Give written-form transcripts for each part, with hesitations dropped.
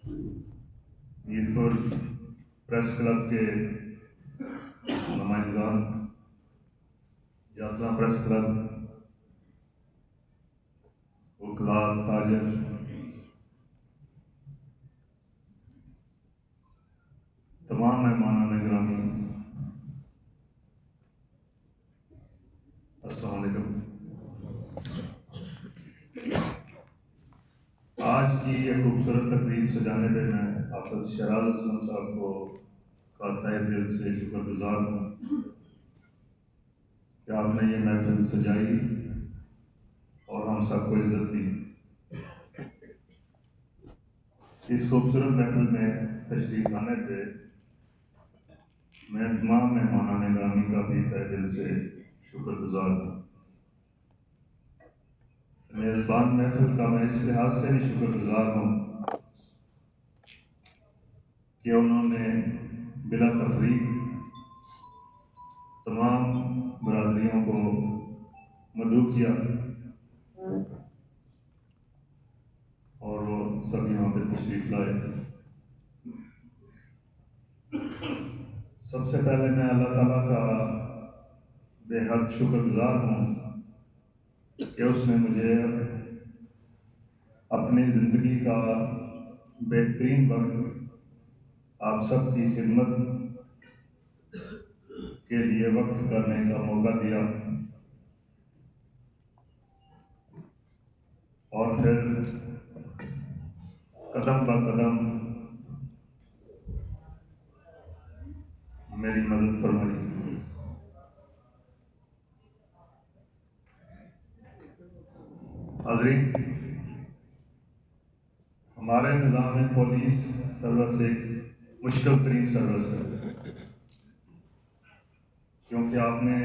Mirpur press club के नुमाइंदगान, यात्रा press club, वकला, ताजर, तमाम मेहमानान गिरामी, अस्सलाम वालेकुम। आज की ये खूबसूरत तकरीब सजाने पे मैं हाफिज शहराज असलम साहब को का तहे दिल से शुक्रगुजार हूँ कि आपने ये महफिल सजाई और हम सबको इज्जत दी। इस खूबसूरत महफिल में तशरीफ लाने पे मैं तमाम मेहमानान गिरामी का भी तहे दिल से शुक्रगुजार हूँ। मेज़बान महफिल का मैं इस लिहाज से भी शुक्रगुजार हूँ कि उन्होंने बिला तफरीक तमाम बरादरियों को मदऊ किया और वो सब यहाँ पे तशरीफ लाए। सबसे पहले मैं अल्लाह ताला का बेहद शुक्रगुजार हूँ कि उसने मुझे अपनी ज़िंदगी का बेहतरीन वक्त आप सब की खिदमत के लिए वक्फ करने का मौका दिया और फिर कदम ब कदम मेरी मदद फरमाई। हाज़रीन, हमारे निज़ाम में पुलिस सर्विस एक मुश्किल तरीन सर्विस है, क्योंकि आपने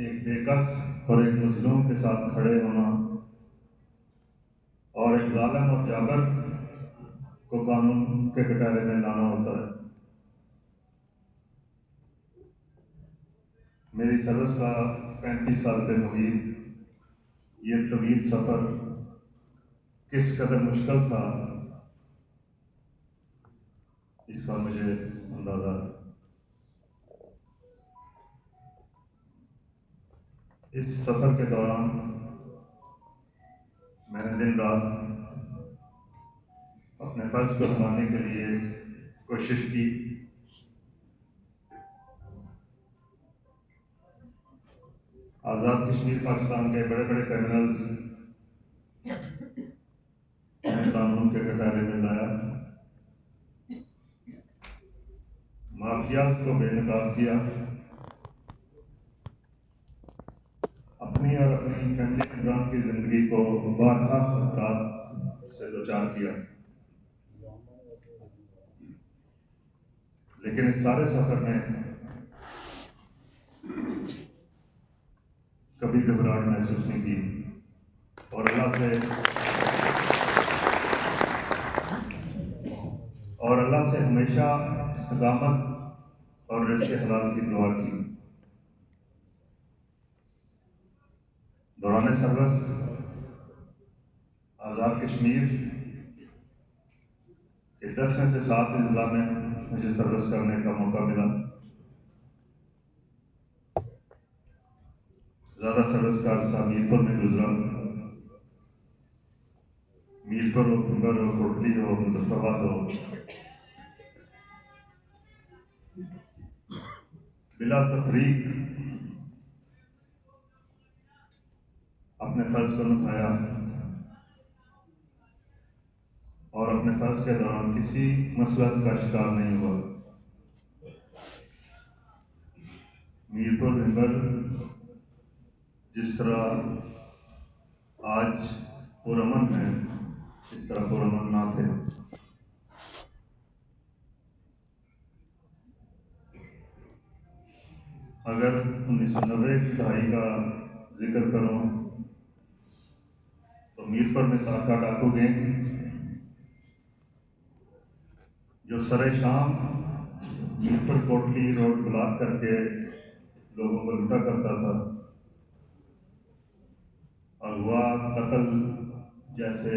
एक बेकस और एक मजलूम के साथ खड़े होना और एक जालिम और जाबर को कानून के कटहरे में लाना होता है। मेरी सर्विस का 35 साल पे मुहीत ये तवील सफ़र किस कदर मुश्किल था, इसका मुझे अंदाज़ा है। इस सफ़र के दौरान मैंने दिन रात अपने फ़र्ज़ को निभाने के लिए कोशिश की। आज़ाद कश्मीर पाकिस्तान के बड़े बड़े क्रिमिनल्स कानून के कटहरे में लाया, माफियाज को बेनकाब किया, अपनी और अपनी फैमिली मेम्बरान की ज़िंदगी को बारहा खतरात से दोचार किया। लेकिन इस सारे सफ़र में कभी घबराहट महसूस नहीं की और अल्लाह से हमेशा इस्तिकामत और रिज़्क़ हलाल की दुआ की। दौरान सर्विस आज़ाद कश्मीर के 10 में से 7 अजला में मुझे सर्विस करने का मौका मिला। ज़्यादा सर्विस का अरसा मीरपुर में गुजरा। मीरपुर हो, कुंबर हो, कोटली हो, मुजफ्फराबाद हो, बिला तफरीक अपने फ़र्ज को निभाया और अपने फ़र्ज के दौरान किसी मसलहत का शिकार नहीं हुआ। मीरपुर मेंबर जिस तरह आज पुरअमन है, इस तरह पुरअमन ना थे। अगर 1990 की दहाई का जिक्र करूं तो मीरपुर में ताका डाकू गैंग जो सरे शाम मीरपुर कोटली रोड ब्लॉक करके लोगों को लूटा करता था, अगवा, कत्ल जैसे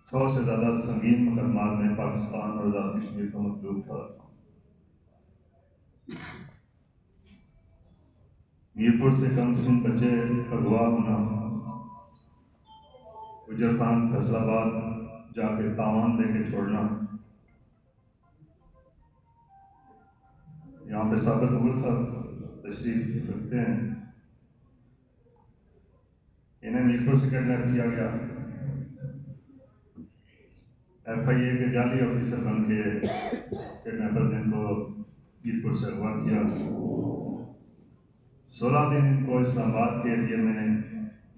100 से ज़्यादा संगीन मुकदमात में पाकिस्तान और आज़ाद कश्मीर का मतलूब था। मीरपुर से कम सिन बच्चे अगवा होना, गुजर खान फैसलाबाद जाके तावान दे के छोड़ना। यहाँ पे साबित मुगल साहब तशरीफ रखते हैं। इन्हें मीरपुर से किडनैप किया गया, FIA के जाली ऑफिसर बन के किडनैपर्स इनको मीरपुर से अगवा किया। 16 दिन इनको इस्लामाबाद के एरिया में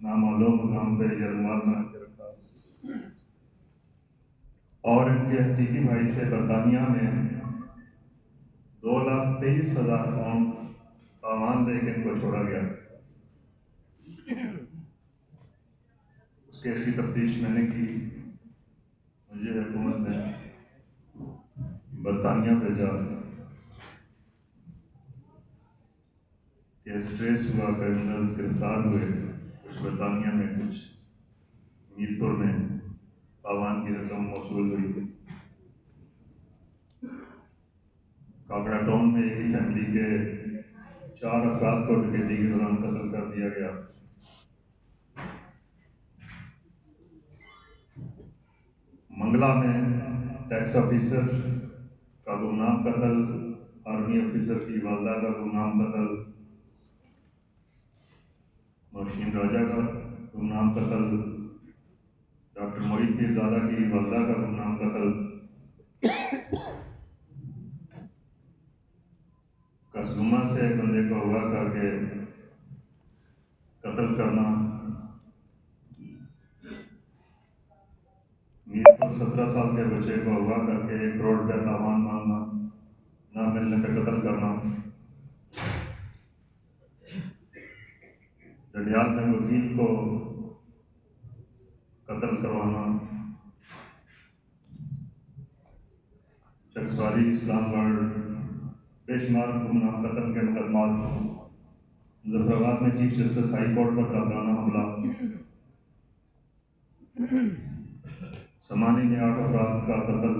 नामालूम मुकाम पे यरगमाल बना के रखा और इनके हकीकी भाई से बरतानिया में 2,23,000 पाउंड तावान दे के इनको छोड़ा गया। उस केस की तफ्तीश मैंने की, मुझे हुकूमत ने बरतानिया भेजा, केस ट्रेस हुआ, क्रिमिनल्स गिरफ्तार हुए, कुछ बरतानिया में, कुछ मीरपुर में तावान की रकम मौसूल हुई। काकड़ा टाउन में एक ही फैमिली के 4 अफराद को डकैती के दौरान कत्ल कर दिया गया। मंगला में टैक्स ऑफिसर का गुमनाम कत्ल, आर्मी ऑफिसर की वालदा का गुमनाम कत्ल, मोहसिन राजा का गुमनाम कत्ल, डॉक्टर मोहित पीरजादा की वालदा का गुमनाम कत्ल, कसगुमा से बंदे को अगवा करके कत्ल करना, मीरपुर 17 साल के बच्चे को अगवा करके 1 करोड़ रुपया तावान मांगना, ना मिलने पर कत्ल करना, डडियाल में वकील को कत्ल करवाना, चकसवारी इस्लामगढ़ बेशुमार गुमनाम कत्ल के मुकदमात, मुजफ्फराबाद में चीफ जस्टिस हाई कोर्ट पर कातलाना हमला, समानी में 8 अफराद का कत्ल,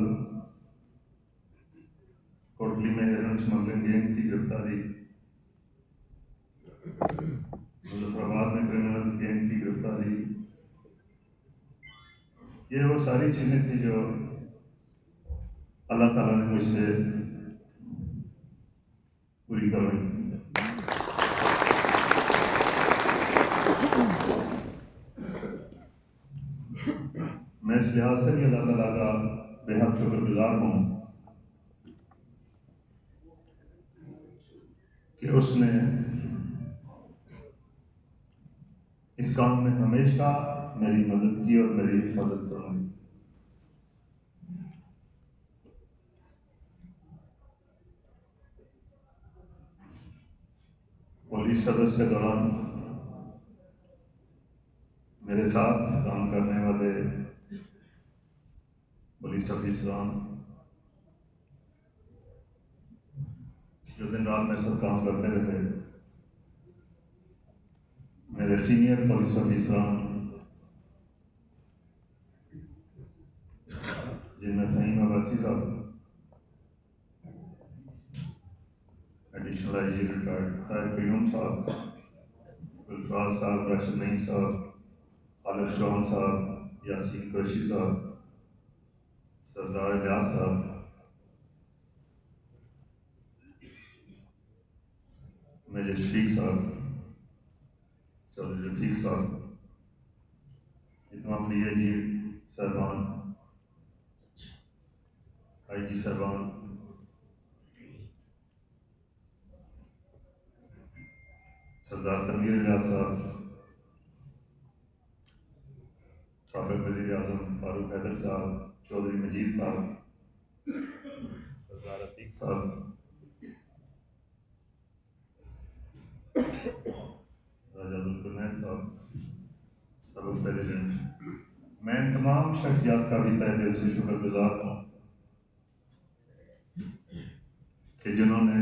कोटली में हेरोइन स्मगलिंग गैंग की गिरफ्तारी, मुजफ्फराबाद में क्रिमिनल्स गैंग की गिरफ्तारी। ये वो सारी चीज़ें थी जो अल्लाह ताला ने मुझसे पूरी करवाई। मैं इस लिहाज से भी अल्लाह ताला का बेहद शुक्रगुजार हूँ कि उसने इस काम में हमेशा मेरी मदद की और मेरी हिफाजत फरमाई। पुलिस सर्विस के दौरान मेरे साथ काम करने वाले पुलिस अफसरान जो दिन रात मेरे साथ काम करते रहे, मेरे सीनियर पुलिस अफसरान जिनमें फ़हीम अब्बासी साहब, additional IG retired Tahir Qayyum साहब, गुलफराज साहब, राशिद नईम साहब, खालिद चौहान साहब, यासीन कुरैशी साहब, सरदार इलियास साहब, मेजर शफीक साहब, चौधरी रफीक साहब, तमाम DIG साहबान, IG साहबान, सरदार तनवीर इलियास साहब, साबिक़ वज़ीर आज़म फारूक हैदर साहब, चौधरी मजीद साहब, सरदार अतीक साहब, राजा अब्दुल कुरनैन साहब, सबक प्रेसिडेंट, मैं इन तमाम शख्सियात का भी तहे दिल से शुक्रगुजार हूँ कि जिन्होंने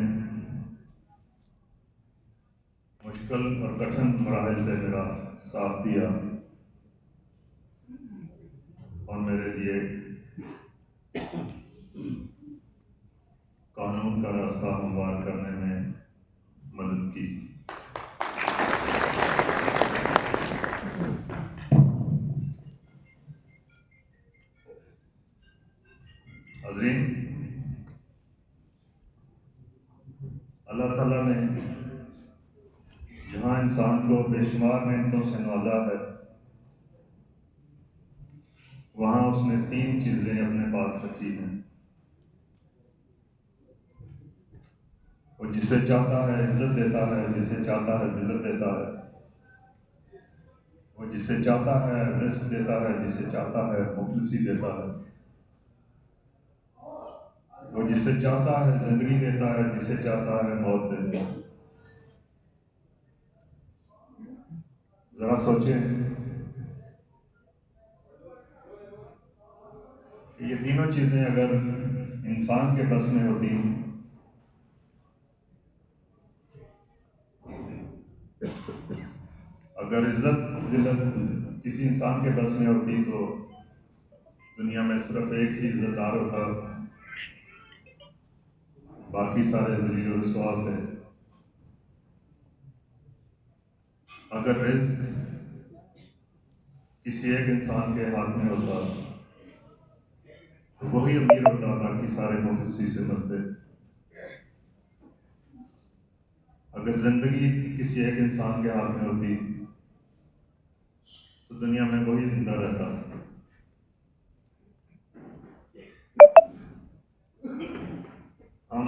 मुश्किल और कठिन मराहिल पे मेरा साथ दिया। और मेरे लिए कानून का रास्ता हमवार करने में मदद की। हज़रीन, अल्लाह ताला ने जहाँ इंसान को बेशुमार नेमतों से नवाजा है, वहाँ उसने 3 चीज़ें अपने पास रखी हैं। वो जिसे चाहता है इज्जत देता है, जिसे चाहता है जिल्लत देता है। वो जिसे चाहता है रिस्क देता है, जिसे चाहता है मुफलिसी देता है। वो जिसे चाहता है जिंदगी देता है, जिसे चाहता है मौत देता है। जरा सोचें कि ये तीनों चीजें अगर इंसान के बस में होती, अगर इज्जत जिल्लत किसी इंसान के बस में होती, तो दुनिया में सिर्फ एक ही इज्जतदार होता, बाकी सारे ज़लील और रुसवा थे। अगर रिस्क किसी एक इंसान के हाथ में होता, तो वही अमीर होता, बाकी सारे मुफलिसी से मरते। अगर जिंदगी किसी एक इंसान के हाथ में होती, तो दुनिया में वही जिंदा रहता। हम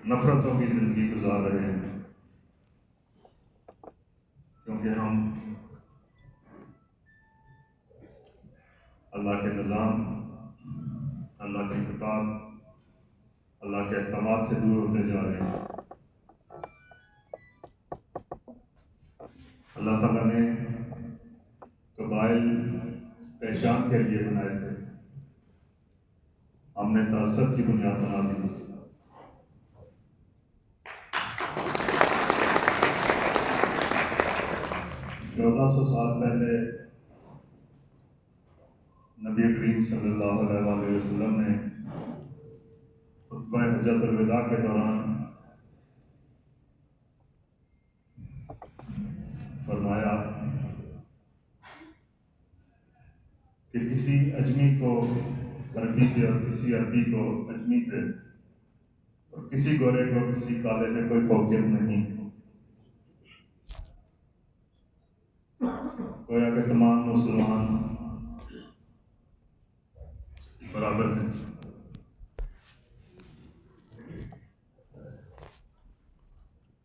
नफरतों की जिंदगी गुजार रहे हैं, क्योंकि हम अल्लाह के निज़ाम, अल्लाह की किताब, अल्लाह के अहकामात से दूर होते जा रहे हैं। अल्लाह ताला ने कबाइल पहचान के लिए बनाए थे, हमने तासब की बुनियाद बना दी। 1400 साल पहले नबी करीम सल्लल्लाहु अलैहि वसल्लम ने खुतबा हज्जतुल विदा के दौरान फरमाया कि किसी अजमी को अरबी पे और किसी अरबी को अजमी पे और किसी गोरे को किसी काले पे कोई फौकियत नहीं। गोया के तमाम मुसलमान बराबर हैं।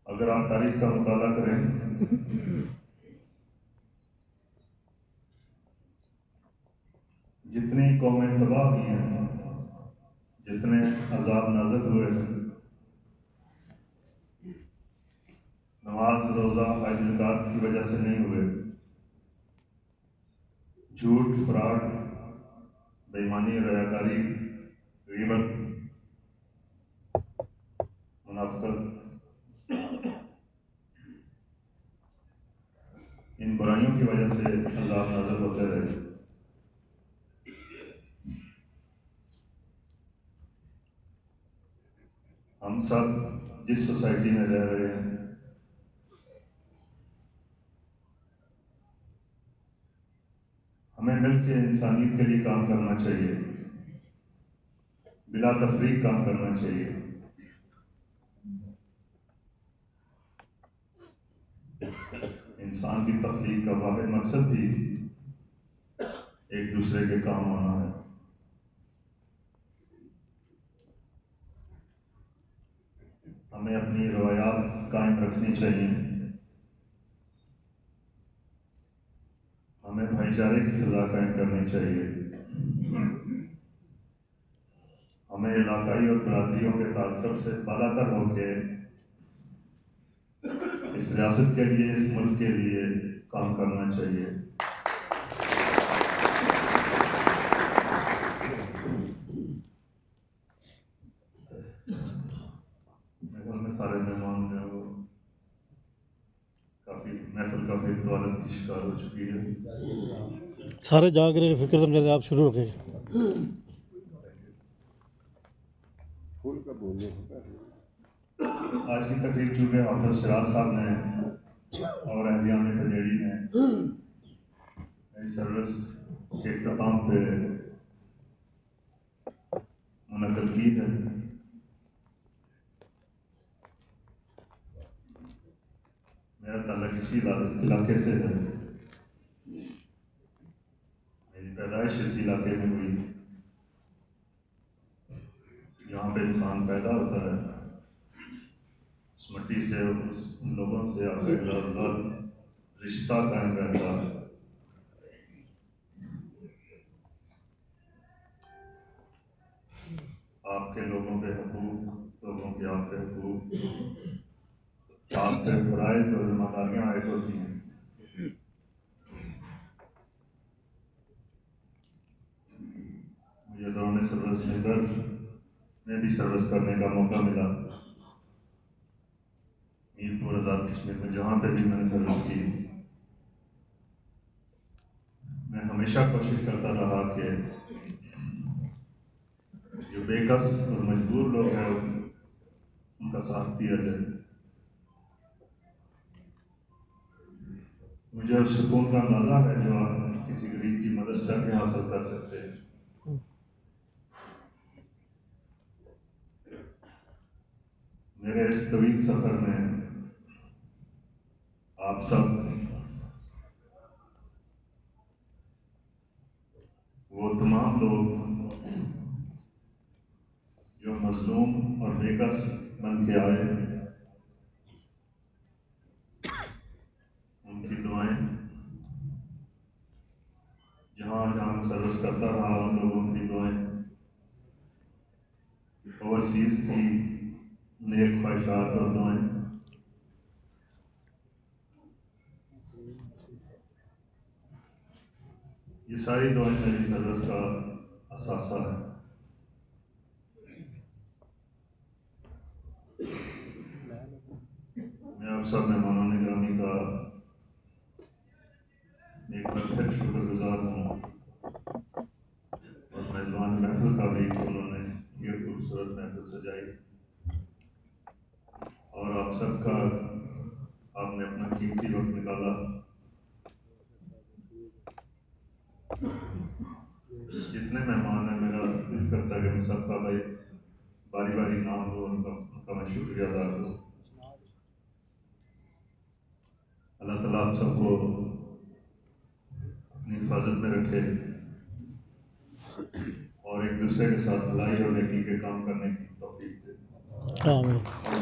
अगर आप तारीख का मुताला करें, जितनी कौमें तबाह हुई हैं, जितने अजाब नाज़िल हुए हैं, नमाज रोज़ा हज ज़कात की वजह से नहीं हुए। झूठ, फ्रॉड, बेईमानी, रयाकारी, ग़ीबत, मुनाफ़िक़त, इन बुराइयों की वजह से अजाब नाज़िल होते रहे। हम सब जिस सोसाइटी में रह रहे हैं, हमें मिलकर इंसानियत के लिए काम करना चाहिए, बिला तफरीक काम करना चाहिए। इंसान की तख्लीक का वाहिद मकसद भी एक दूसरे के काम आना है। हमें अपनी रवायात कायम रखनी चाहिए, हमें भाईचारे की फिजा कायम करनी चाहिए, हमें इलाकाई और बरादरियों के तासब से बालातर होकर इस रियासत के लिए, इस मुल्क के लिए काम करना चाहिए। मेरे ख्याल में सारे मेहमान जो है वो काफ़ी महफिल काफ़ी तवालत की शिकार हो चुकी है। सारे जाग रहे फिक्र न करें, आप शुरू रखें। आज की तकरीब चूँकि हाफिज शराज साहब ने और अहलियान पजेड़ी ने मेरी सर्विस के अख्ताम पे मुनक़द की है। मेरा ताल्लुक इसी इलाके से है। मेरी पैदाइश इस इलाके में हुई। यहाँ पे इंसान पैदा होता है, उस मिट्टी से, उन लोगों से आपका इलाज़ रिश्ता कायम रहता है। आपके लोगों पे हकूक, लोगों के आप पे हकूक, आप पे फ़राइज़ और ज़िम्मेदारियाँ आयत होती हैं। मुझे दौरान सर्विस में घर में भी सर्विस करने का मौका मिला। मीरपुर आज़ाद कश्मीर में जहाँ पे भी मैंने सर्विस की, मैं हमेशा कोशिश करता रहा कि जो बेकस और मजबूर लोग हैं उनका साथ दिया जाए। मुझे उस सुकून का अंदाज़ा है जो आप किसी गरीब की मदद करके हासिल कर सकते हैं। मेरे इस तवील सफ़र में आप सब वो तमाम लोग जो मजलूम और बेकस बन के आए, उनकी दुआएं, जहाँ जहाँ मैं सर्विस करता रहा उन लोगों की दुआएं, ओवरसीज़ की नेक ख्वाहिशात और दुआएं, ये सारी दुआएं मेरी सर्विस का असासा है। मैं आप सब मेहमानों ने गिरामी का एक बार फिर शुक्रगुजार हूँ और मेज़बान महफिल का भी, उन्होंने ये खूबसूरत महफिल सजाई और आप सबका आपने अपना कीमती वक्त निकाला। जितने मेहमान हैं, मेरा दिल करता है कि मैं सबका भाई बारी बारी नाम लूँ, उनका मैं शुक्रिया अदा करूँ। अल्लाह ताला आप सबको अपनी हिफाजत में रखे और एक दूसरे के साथ भलाई और नेकी के काम करने की तौफीक दे। आमीन।